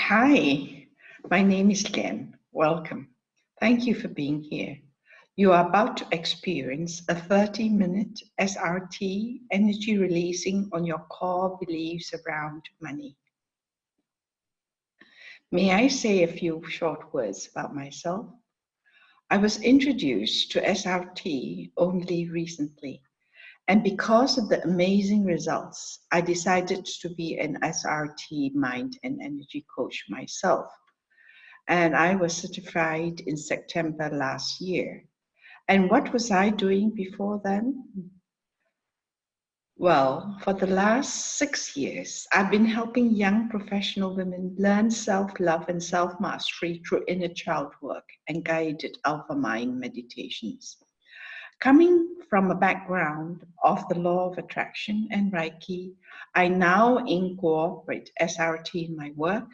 Hi, my name is Lian. Welcome. Thank you for being here. You are about to experience a 30-minute SRT energy releasing on your core beliefs around money. May I say a few short words about myself? I was introduced to SRT only recently, and because of the amazing results, I decided to be an SRT mind and energy coach myself. And I was certified in September last year. And what was I doing before then? Well, for the last 6 years, I've been helping young professional women learn self-love and self-mastery through inner child work and guided alpha mind meditations. Coming from a background of the law of attraction and Reiki, I now incorporate SRT in my work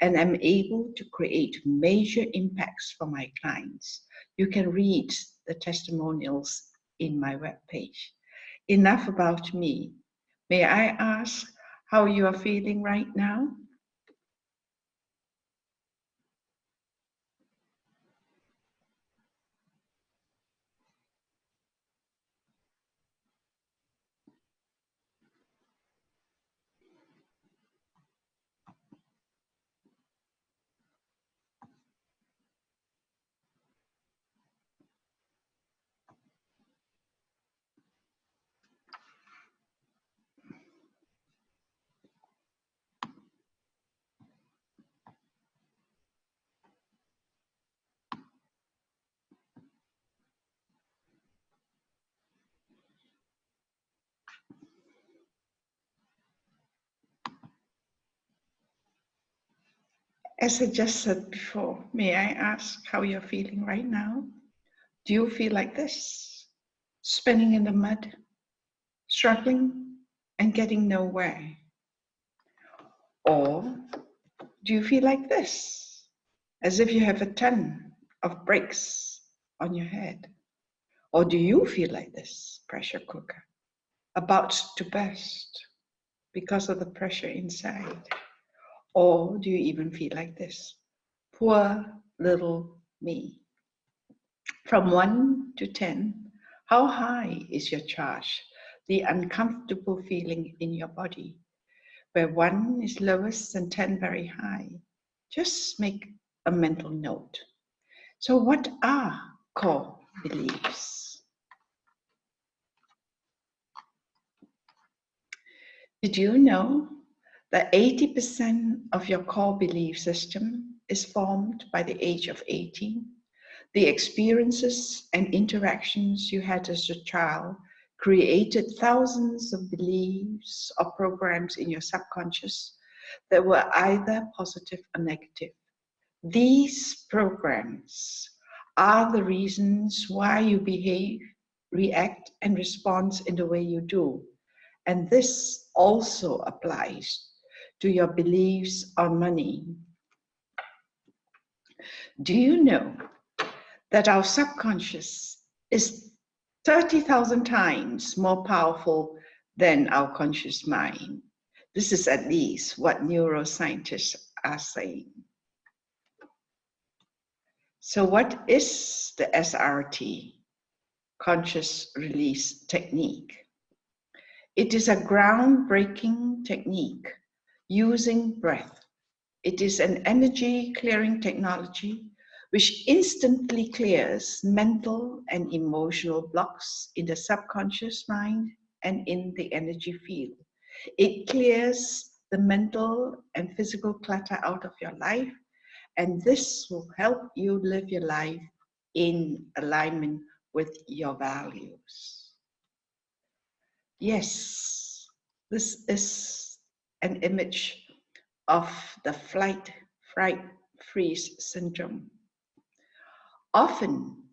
and am able to create major impacts for my clients. You can read the testimonials in my webpage. Enough about me. May I ask how you are feeling right now? As I just said before, may I ask how you're feeling right now? Do you feel like this? Spinning in the mud, struggling and getting nowhere? Or do you feel like this? As if you have a ton of bricks on your head? Or do you feel like this? Pressure cooker, about to burst because of the pressure inside? Or do you even feel like this? Poor little me. From 1 to 10, how high is your charge? The uncomfortable feeling in your body, where 1 is lowest and 10 very high. Just make a mental note. So what are core beliefs? Did you know that 80% of your core belief system is formed by the age of 18? The experiences and interactions you had as a child created thousands of beliefs or programs in your subconscious that were either positive or negative. These programs are the reasons why you behave, react, and respond in the way you do. And this also applies to your beliefs on money. Do you know that our subconscious is 30,000 times more powerful than our conscious mind? This is at least what neuroscientists are saying. So what is the SRT, conscious release technique? It is a groundbreaking technique using breath. It is an energy clearing technology which instantly clears mental and emotional blocks in the subconscious mind and in the energy field. It clears the mental and physical clutter out of your life, and this will help you live your life in alignment with your values. Yes, this is an image of the flight, fright, freeze syndrome. Often,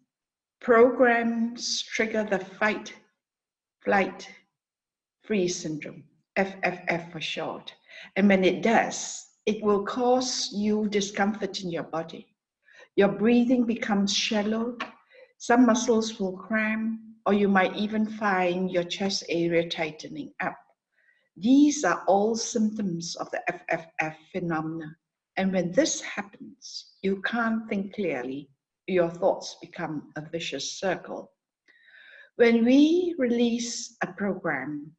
programs trigger the fight, flight, freeze syndrome, FFF for short. And when it does, it will cause you discomfort in your body. Your breathing becomes shallow, some muscles will cramp, or you might even find your chest area tightening up. These are all symptoms of the FFF phenomena. And when this happens, you can't think clearly. Your thoughts become a vicious circle. When we release a program,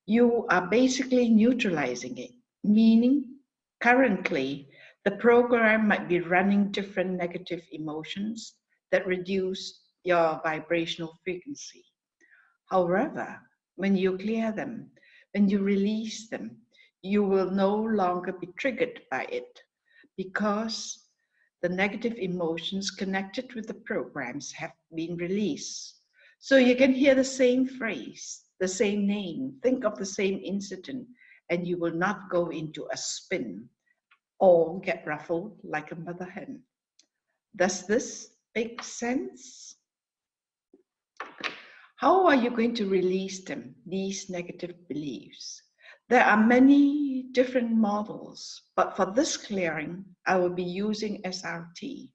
you are basically neutralizing it, meaning currently the program might be running different negative emotions that reduce your vibrational frequency. However, when you clear them, when you release them, you will no longer be triggered by it because the negative emotions connected with the programs have been released. So you can hear the same phrase, the same name, think of the same incident, and you will not go into a spin or get ruffled like a mother hen. Does this make sense? How are you going to release them, these negative beliefs? There are many different models, but for this clearing, I will be using SRT.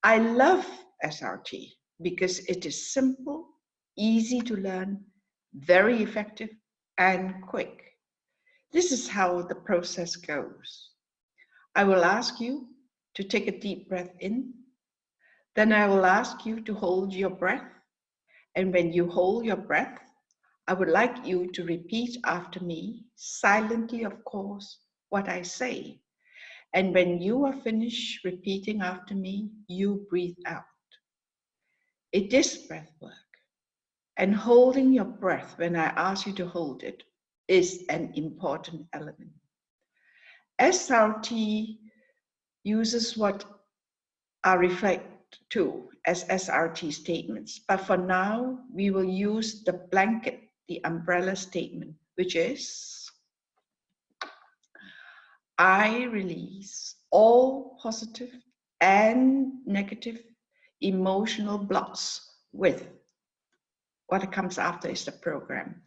I love SRT because it is simple, easy to learn, very effective, and quick. This is how the process goes. I will ask you to take a deep breath in. Then I will ask you to hold your breath. And when you hold your breath, I would like you to repeat after me, silently, of course, what I say. And when you are finished repeating after me, you breathe out. It is breath work. And holding your breath when I ask you to hold it is an important element. SRT uses what are referred to as SRT statements, but for now, we will use the blanket, the umbrella statement, which is, I release all positive and negative emotional blocks with what comes after is the program.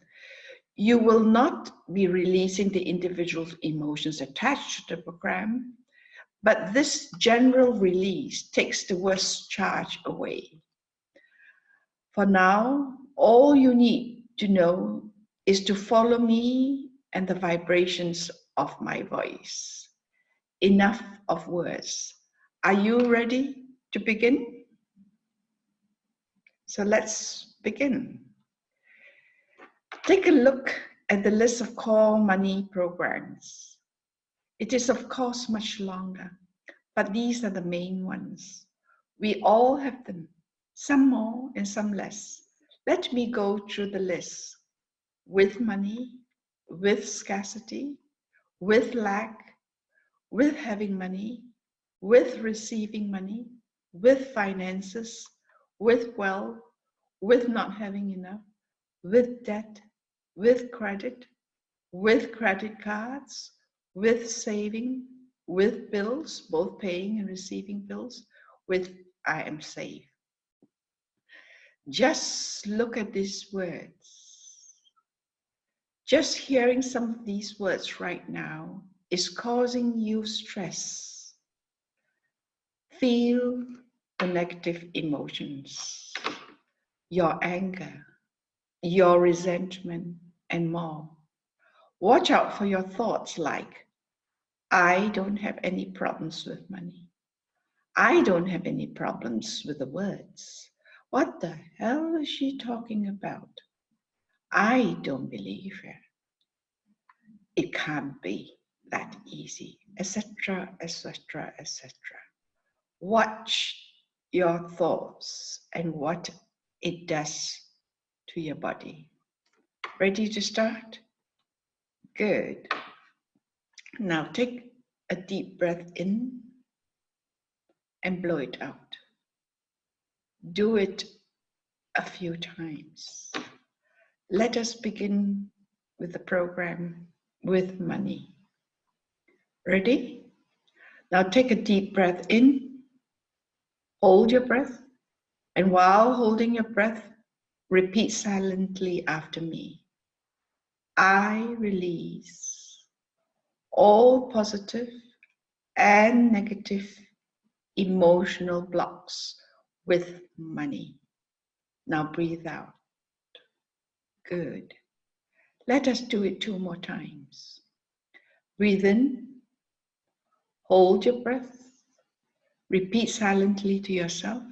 You will not be releasing the individual emotions attached to the program, but this general release takes the worst charge away. For now, all you need to know is to follow me and the vibrations of my voice. Enough of words. Are you ready to begin? So let's begin. Take a look at the list of core money programs. It is, of course, much longer, but these are the main ones. We all have them, some more and some less. Let me go through the list. With money, with scarcity, with lack, with having money, with receiving money, with finances, with wealth, with not having enough, with debt, with credit cards, with saving, with bills, both paying and receiving bills, with I am safe. Just look at these words. Just hearing some of these words right now is causing you stress. Feel the negative emotions, your anger, your resentment, and more. Watch out for your thoughts like, I don't have any problems with money. I don't have any problems with the words. What the hell is she talking about? I don't believe her. It can't be that easy, etc., etc., etc. Watch your thoughts and what it does to your body. Ready to start? Good. Now take a deep breath in and blow it out. Do it a few times. Let us begin with the program with money. Ready? Now take a deep breath in, hold your breath, and while holding your breath, repeat silently after me. I release all positive and negative emotional blocks with money. Now breathe out. Good. Let us do it 2 more times. Breathe in, Hold your breath. Repeat silently to yourself.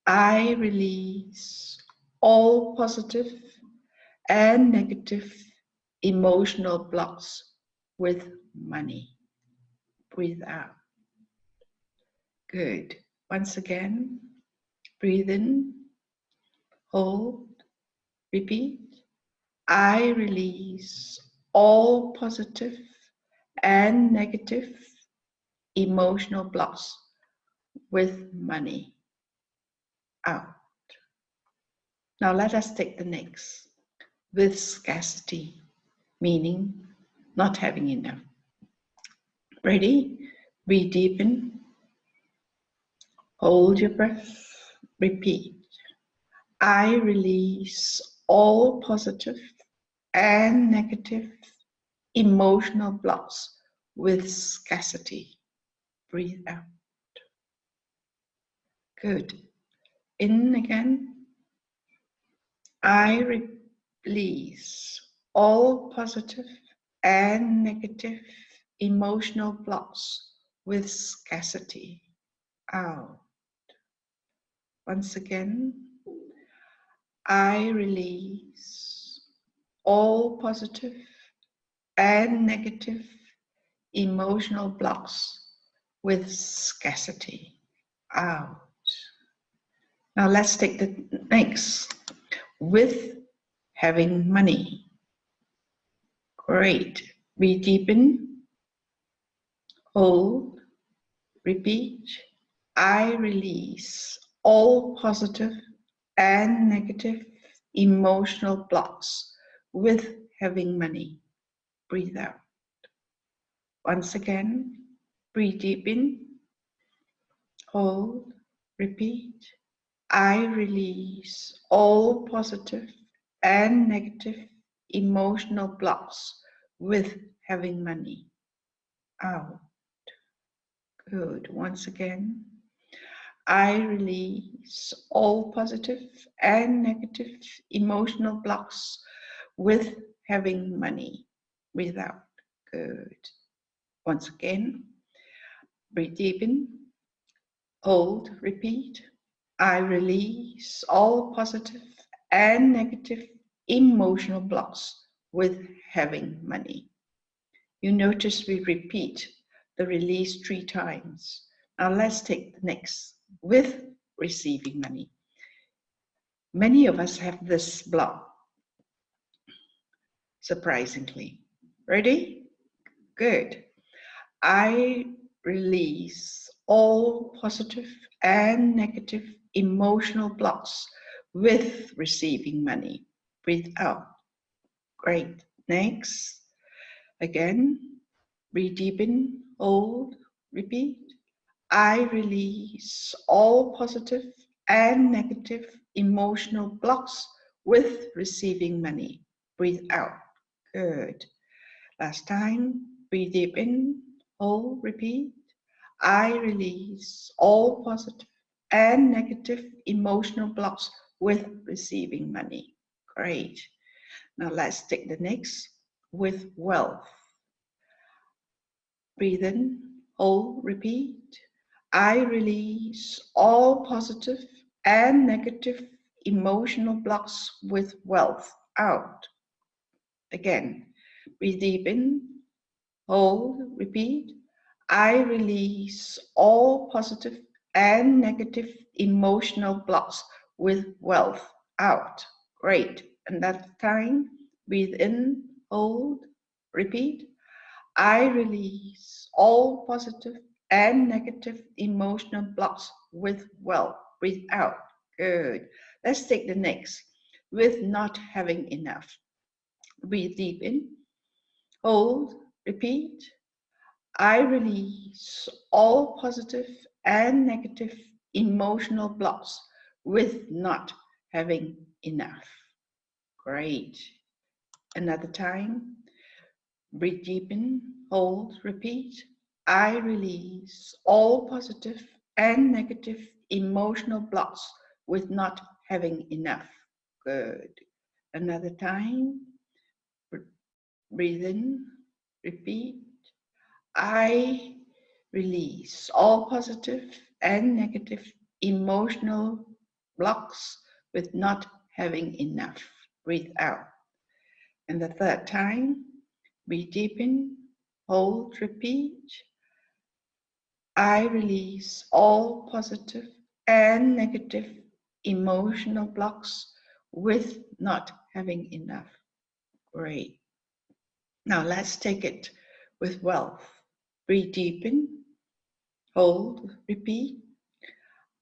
I release all positive and negative emotional blocks with money. Breathe out. Good. Once again, breathe in, hold, repeat. I release all positive and negative emotional blocks with money. Out. Now let us take the next. With scarcity, meaning not having enough. Ready? Breathe deep in. Hold your breath. Repeat. I release all positive and negative emotional blocks with scarcity. Breathe out. Good. In again. I release all positive and negative emotional blocks with scarcity. Out. Once again, I release all positive and negative emotional blocks with scarcity. Out. Now let's take the next. With having money. Great. Breathe deep in. Hold. Repeat. I release all positive and negative emotional blocks with having money. Breathe out. Once again, breathe deep in. Hold. Repeat. I release all positive and negative emotional blocks with having money. Out. Good. Once again, I release all positive and negative emotional blocks with having money. Breathe out. Good. Once again, breathe deep in. Hold. Repeat. I release all positive and negative emotional blocks with having money. You notice we repeat the release 3 times. Now let's take the next, with receiving money. Many of us have this block, surprisingly. Ready? Good. I release all positive and negative emotional blocks with receiving money. Breathe out. Great. Next. Again. Breathe deep in. Hold. Repeat. I release all positive and negative emotional blocks with receiving money. Breathe out. Good. Last time. Breathe deep in. Hold. Repeat. I release all positive and negative emotional blocks with receiving money. Great. Now let's take the next, with wealth. Breathe in, hold, repeat. I release all positive and negative emotional blocks with wealth. Out. Again, breathe deep in, hold, repeat. I release all positive and negative emotional blocks with wealth. Out. Great. And that time, breathe in, hold, repeat. I release all positive and negative emotional blocks with wealth. Breathe out. Good. Let's take the next, with not having enough. Breathe deep in, hold, repeat. I release all positive and negative emotional blocks with not having enough. Great. Another time. Breathe deep in, hold, repeat. I release all positive and negative emotional blocks with not having enough. Good. Another time. Breathe in, repeat. I release all positive and negative emotional blocks with not having enough. Breathe out. And the third time, breathe deep in, hold, repeat. I release all positive and negative emotional blocks with not having enough. Great. Now let's take it with wealth. Breathe deep in, hold, repeat.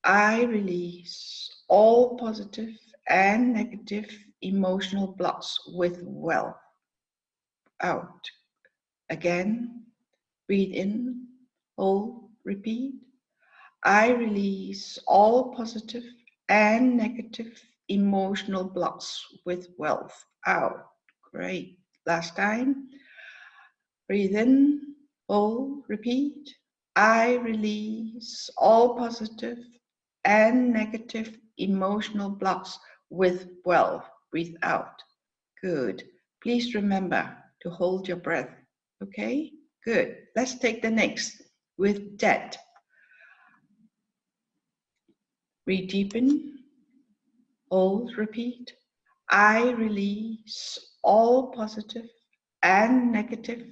I release all positive and negative emotional blocks with wealth. Out. Again, breathe in, hold, repeat. I release all positive and negative emotional blocks with wealth. Out. Great. Last time. Breathe in, hold, repeat. I release all positive and negative emotional blocks with wealth. Breathe out. Good. Please remember to hold your breath. Okay? Good. Let's take the next with debt. Breathe deep in, hold, repeat. I release all positive and negative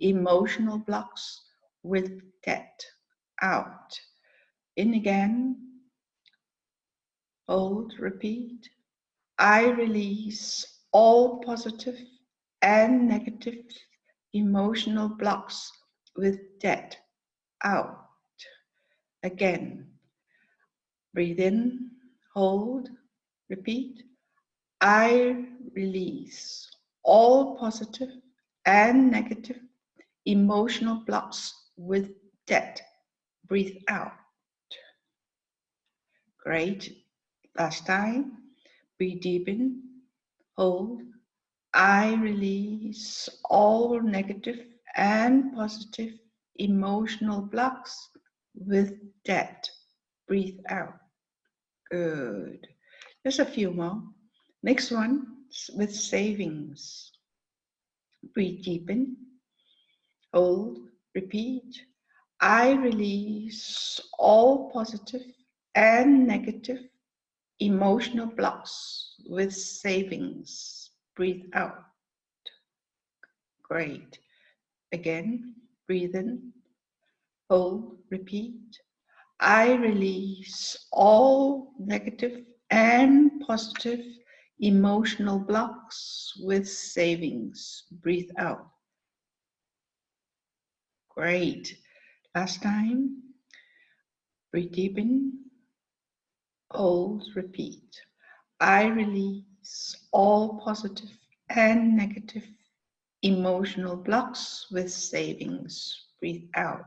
emotional blocks with debt. Out. In again, hold, repeat. I release all positive and negative emotional blocks with debt. Out. Again, breathe in, hold, repeat. I release all positive and negative emotional blocks with debt. Breathe out. Great. Last time. Breathe deep in, hold. I release all negative and positive emotional blocks with debt. Breathe out. Good. Just a few more. Next one with savings. Breathe deep in, hold, repeat. I release all positive and negative emotional blocks with savings. Breathe out. Great. Again, breathe in, hold, repeat. I release all negative and positive emotional blocks with savings. Breathe out. Great. Last time. Breathe deep in, hold, repeat. I release all positive and negative emotional blocks with savings. Breathe out.